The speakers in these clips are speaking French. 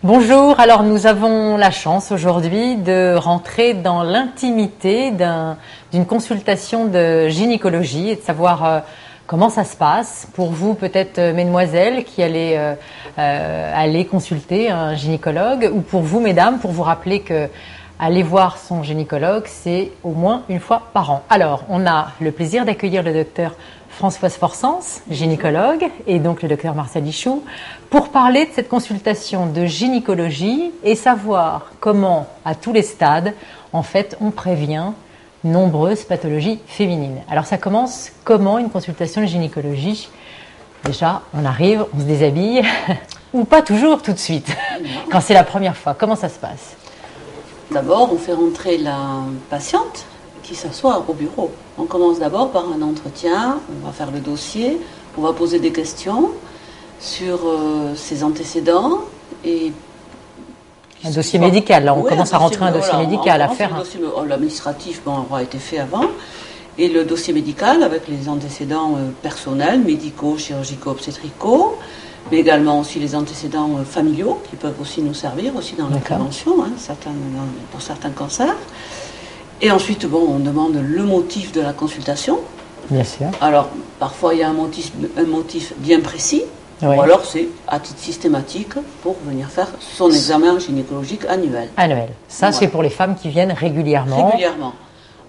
Bonjour, alors nous avons la chance aujourd'hui de rentrer dans l'intimité d'une consultation de gynécologie et de savoir comment ça se passe. Pour vous, peut-être mesdemoiselles qui allez aller consulter un gynécologue, ou pour vous mesdames, pour vous rappeler que aller voir son gynécologue, c'est au moins une fois par an. Alors, on a le plaisir d'accueillir le docteur Françoise Forsens, gynécologue, et donc le docteur Marcel Ichou, pour parler de cette consultation de gynécologie et savoir comment, à tous les stades, en fait, on prévient nombreuses pathologies féminines. Alors, ça commence comment une consultation de gynécologie? Déjà, on arrive, on se déshabille, ou pas toujours tout de suite, quand c'est la première fois. Comment ça se passe? D'abord, on fait rentrer la patiente qui s'assoit au bureau. On commence d'abord par un entretien, on va faire le dossier, on va poser des questions sur ses antécédents et... Un dossier médical, là on commence à rentrer un dossier médical à faire. L'administratif aura été fait avant, et le dossier médical avec les antécédents personnels, médicaux, chirurgicaux, obstétricaux, mais également aussi les antécédents familiaux qui peuvent aussi nous servir aussi dans la prévention, pour certains cancers. Et ensuite, on demande le motif de la consultation. Bien sûr. Alors, parfois, il y a un motif bien précis, ou alors c'est à titre systématique pour venir faire son examen gynécologique annuel. Annuel. Ça, c'est pour les femmes qui viennent régulièrement. Régulièrement.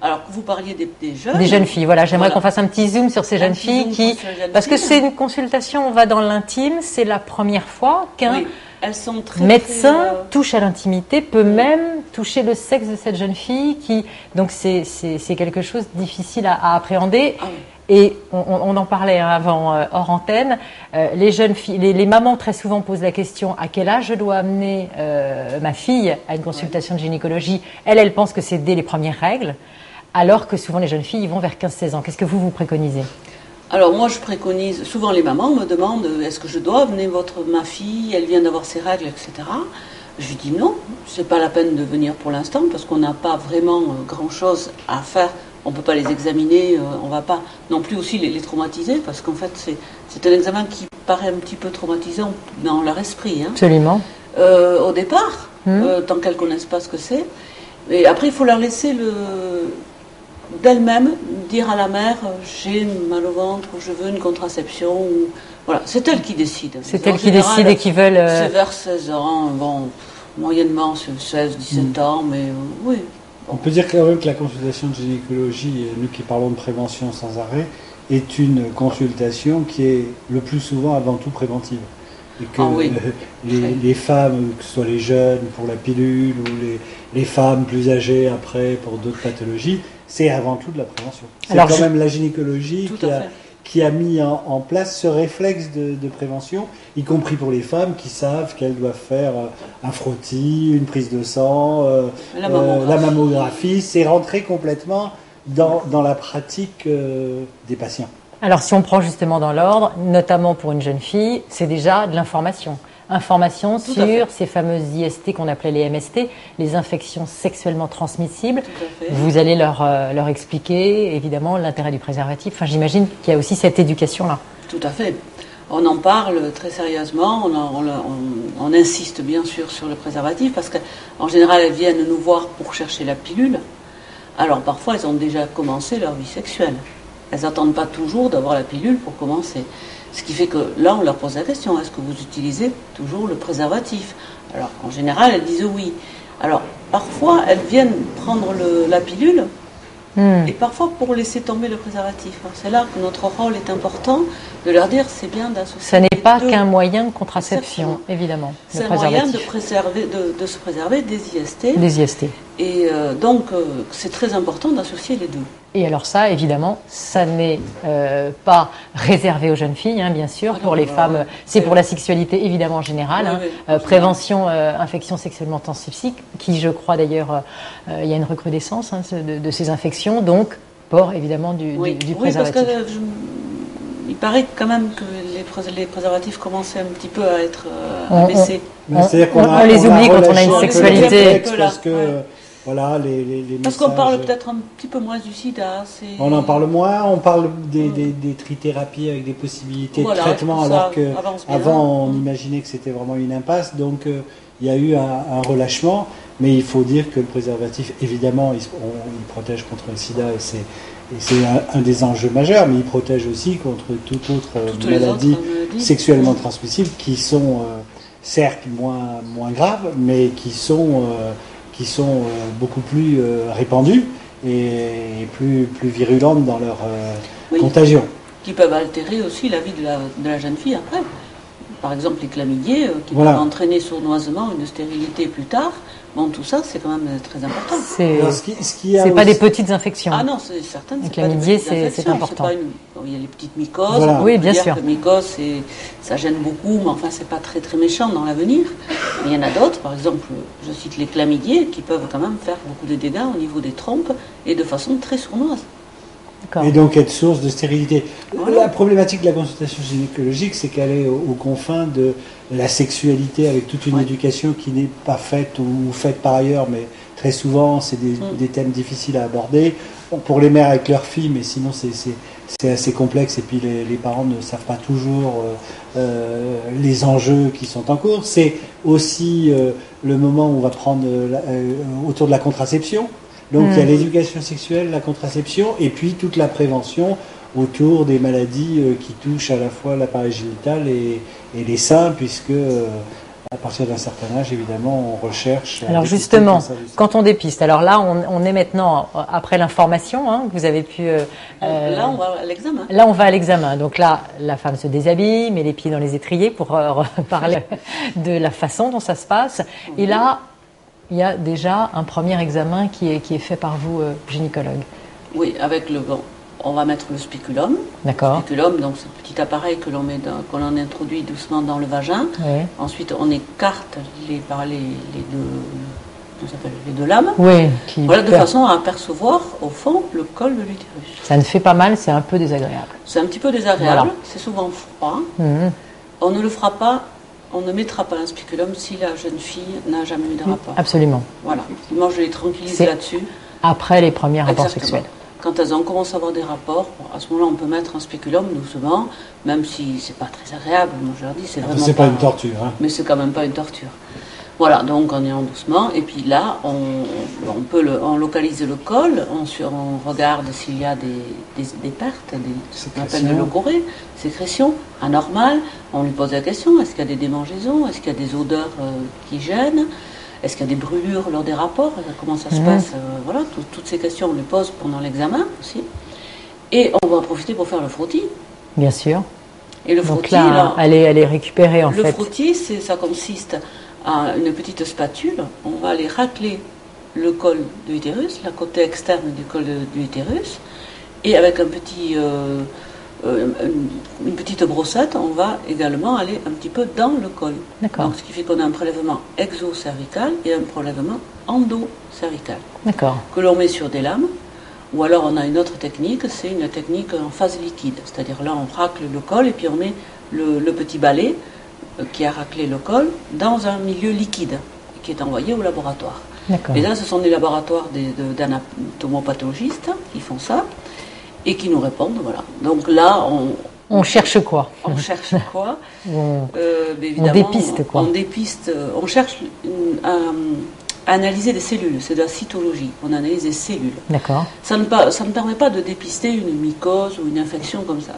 Alors, vous parliez des jeunes. Des jeunes filles, voilà. J'aimerais qu'on fasse un petit zoom sur ces jeunes filles qui... Parce que c'est une consultation, on va dans l'intime, c'est la première fois qu'un... Elles sont médecin touche à l'intimité, peut même toucher le sexe de cette jeune fille qui, donc c'est quelque chose de difficile à appréhender. Ah oui. Et on en parlait avant hors antenne. Les jeunes filles, les mamans très souvent posent la question à quel âge je dois amener ma fille à une consultation de gynécologie. Elle pense que c'est dès les premières règles, alors que souvent les jeunes filles ils vont vers 15-16 ans. Qu'est-ce que vous préconisez? Alors moi je préconise, souvent les mamans me demandent est-ce que je dois amener ma fille, elle vient d'avoir ses règles, etc. Je lui dis non, c'est pas la peine de venir pour l'instant parce qu'on n'a pas vraiment grand chose à faire, on peut pas les examiner, on va pas non plus aussi les traumatiser parce qu'en fait c'est un examen qui paraît un petit peu traumatisant dans leur esprit. Hein. Absolument. Au départ, tant qu'elles connaissent pas ce que c'est, et après il faut leur laisser d'elle-même dire à la mère j'ai mal au ventre, je veux une contraception, voilà, c'est elle qui décide. C'est elle qui décide et qui veulent... C'est vers 16 ans, moyennement c'est 16, 17 ans, mais oui. On peut dire quand même que la consultation de gynécologie, nous qui parlons de prévention sans arrêt, est une consultation qui est le plus souvent avant tout préventive. Et que les femmes, que ce soit les jeunes pour la pilule ou les femmes plus âgées après pour d'autres pathologies, c'est avant tout de la prévention. C'est quand même la gynécologie qui a mis en place ce réflexe de prévention, y compris pour les femmes qui savent qu'elles doivent faire un frottis, une prise de sang, la mammographie. C'est rentré complètement dans la pratique des patients. Alors si on prend justement dans l'ordre, notamment pour une jeune fille, c'est déjà de l'information. Information sur ces fameuses IST qu'on appelait les MST, les infections sexuellement transmissibles. Vous allez leur expliquer évidemment l'intérêt du préservatif. Enfin, j'imagine qu'il y a aussi cette éducation-là. Tout à fait. On en parle très sérieusement, on insiste bien sûr sur le préservatif parce qu'en général elles viennent nous voir pour chercher la pilule. Alors parfois elles ont déjà commencé leur vie sexuelle. Elles n'attendent pas toujours d'avoir la pilule pour commencer. Ce qui fait que là, on leur pose la question, est-ce que vous utilisez toujours le préservatif? Alors, en général, elles disent oui. Alors, parfois, elles viennent prendre la pilule, et parfois pour laisser tomber le préservatif. Alors, c'est là que notre rôle est important, de leur dire c'est bien d'associer. Ça n'est pas qu'un moyen de contraception, évidemment. C'est un moyen de se préserver des IST. Des IST. Et donc, c'est très important d'associer les deux. Et alors ça, évidemment, ça n'est pas réservé aux jeunes filles, bien sûr. Pour les femmes, c'est pour la sexualité, évidemment, en général. Prévention, infections sexuellement transmissibles, qui, je crois d'ailleurs, il y a une recrudescence de ces infections. Donc, port, évidemment, du préservatif. Parce que il paraît quand même que les préservatifs commençaient un petit peu à être abaissés. On les oublie quand on a une sexualité. Parce que voilà, les Parce messages. qu'on parle peut-être un petit peu moins du sida. On en parle moins, on parle des trithérapies avec des possibilités de traitement, alors qu'avant on imaginait que c'était vraiment une impasse. Donc il y a eu un relâchement, mais il faut dire que le préservatif, évidemment, il protège contre le sida et c'est un des enjeux majeurs, mais il protège aussi contre toute autre maladie sexuellement transmissible qui sont certes moins graves, mais qui sont beaucoup plus répandues et plus virulentes dans leur contagion. Qui peuvent altérer aussi la vie de la jeune fille après. Par exemple, les chlamydiés qui peuvent entraîner sournoisement une stérilité plus tard. Bon, tout ça, c'est quand même très important. C'est pas des petites infections. Ah non, c'est certain. Les chlamydiés, c'est important. Il y a les petites mycoses. Voilà. Oui, bien sûr. Les mycoses, ça gêne beaucoup, mais enfin, c'est pas très très méchant dans l'avenir. Mais il y en a d'autres, par exemple, je cite les chlamydiés, qui peuvent quand même faire beaucoup de dégâts au niveau des trompes et de façon très sournoise. Et donc être source de stérilité. Voilà. La problématique de la consultation gynécologique, c'est qu'elle est aux confins de la sexualité, avec toute une éducation qui n'est pas faite ou faite par ailleurs, mais très souvent c'est des thèmes difficiles à aborder. Bon, pour les mères avec leurs filles, mais sinon c'est assez complexe, et puis les parents ne savent pas toujours les enjeux qui sont en cours. C'est aussi le moment où on va prendre autour de la contraception. Donc il y a l'éducation sexuelle, la contraception, et puis toute la prévention autour des maladies qui touchent à la fois l'appareil génital et les seins, puisque à partir d'un certain âge, évidemment, on recherche... Alors justement, quand on dépiste, alors là, on est maintenant, après l'information que vous avez pu... là, on va à l'examen. Là, on va à l'examen. Donc là, la femme se déshabille, met les pieds dans les étriers pour parler de la façon dont ça se passe. Et là... il y a déjà un premier examen qui est fait par vous, gynécologue. Oui, avec on va mettre le spéculum. D'accord. Le spéculum, donc c'est le petit appareil que l'on introduit doucement dans le vagin. Oui. Ensuite, on écarte les deux lames. Oui. Voilà, de façon à apercevoir au fond le col de l'utérus. Ça ne fait pas mal, c'est un peu désagréable. C'est un petit peu désagréable. Voilà. C'est souvent froid. On ne le fera pas. On ne mettra pas un spéculum si la jeune fille n'a jamais eu de rapport. Absolument. Voilà. Moi, je les tranquillise là-dessus. Après les premiers rapports sexuels. Quand elles commencent à avoir des rapports, à ce moment-là, on peut mettre un spéculum doucement, même si c'est pas très agréable. Moi, je leur dis, c'est vraiment pas une torture. Hein. Mais c'est quand même pas une torture. Voilà, donc on y va doucement. Et puis là, on localise le col, on regarde s'il y a des pertes, ce qu'on appelle de logorrhée, sécrétions anormales. On lui pose la question, est-ce qu'il y a des démangeaisons, est-ce qu'il y a des odeurs qui gênent, est-ce qu'il y a des brûlures lors des rapports, comment ça se passe, voilà, toutes ces questions on les pose pendant l'examen aussi. Et on va en profiter pour faire le frottis. Bien sûr. Et le donc frottis, là, elle est récupérée en fait. Le frottis, ça consiste à une petite spatule, on va aller racler le col de l'utérus, la côté externe du col de l'utérus, et avec une petite brossette, on va également aller un petit peu dans le col. D'accord. Donc, ce qui fait qu'on a un prélèvement exocervical et un prélèvement endocervical. D'accord. Que l'on met sur des lames, ou alors on a une autre technique, c'est une technique en phase liquide. C'est-à-dire là, on racle le col et puis on met le petit balai qui a raclé le col dans un milieu liquide qui est envoyé au laboratoire. D'accord. Et là, ce sont des laboratoires d'anatomopathologistes qui font ça et qui nous répondent. Voilà. Donc là, on cherche quoi? On cherche quoi on dépiste quoi? On dépiste. On cherche à analyser des cellules. C'est de la cytologie. On analyse des cellules. D'accord. Ça ne permet pas de dépister une mycose ou une infection comme ça.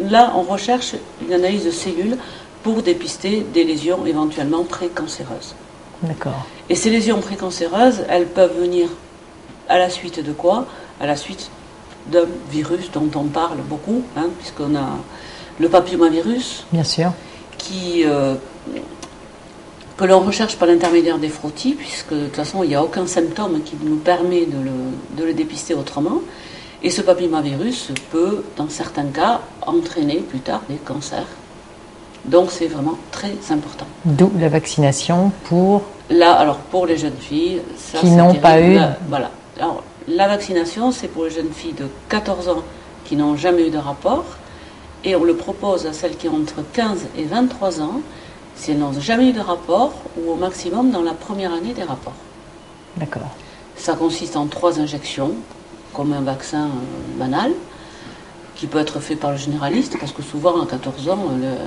Là, on recherche une analyse de cellules pour dépister des lésions éventuellement précancéreuses. D'accord. Et ces lésions précancéreuses, elles peuvent venir à la suite de quoi? À la suite d'un virus dont on parle beaucoup, puisqu'on a le papillomavirus. Bien sûr. Que l'on recherche par l'intermédiaire des frottis, puisque de toute façon, il n'y a aucun symptôme qui nous permet de le dépister autrement. Et ce papillomavirus peut, dans certains cas, entraîner plus tard des cancers. Donc c'est vraiment très important. D'où la vaccination pour... Là, alors pour les jeunes filles... Ça, qui n'ont pas eu... Voilà. Alors, la vaccination, c'est pour les jeunes filles de 14 ans qui n'ont jamais eu de rapport. Et on le propose à celles qui ont entre 15 et 23 ans, si elles n'ont jamais eu de rapport, ou au maximum dans la première année des rapports. D'accord. Ça consiste en 3 injections, comme un vaccin banal, qui peut être fait par le généraliste, parce que souvent, à 14 ans,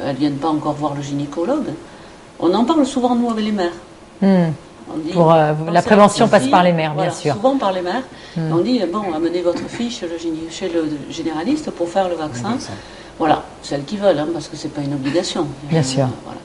elles ne viennent pas encore voir le gynécologue. On en parle souvent, nous, avec les mères. On dit, la prévention passe par les mères, bien sûr. Souvent par les mères. On dit, bon, amenez votre fille chez le généraliste pour faire le vaccin. Voilà, celles qui veulent, parce que ce n'est pas une obligation. Bien sûr. Voilà.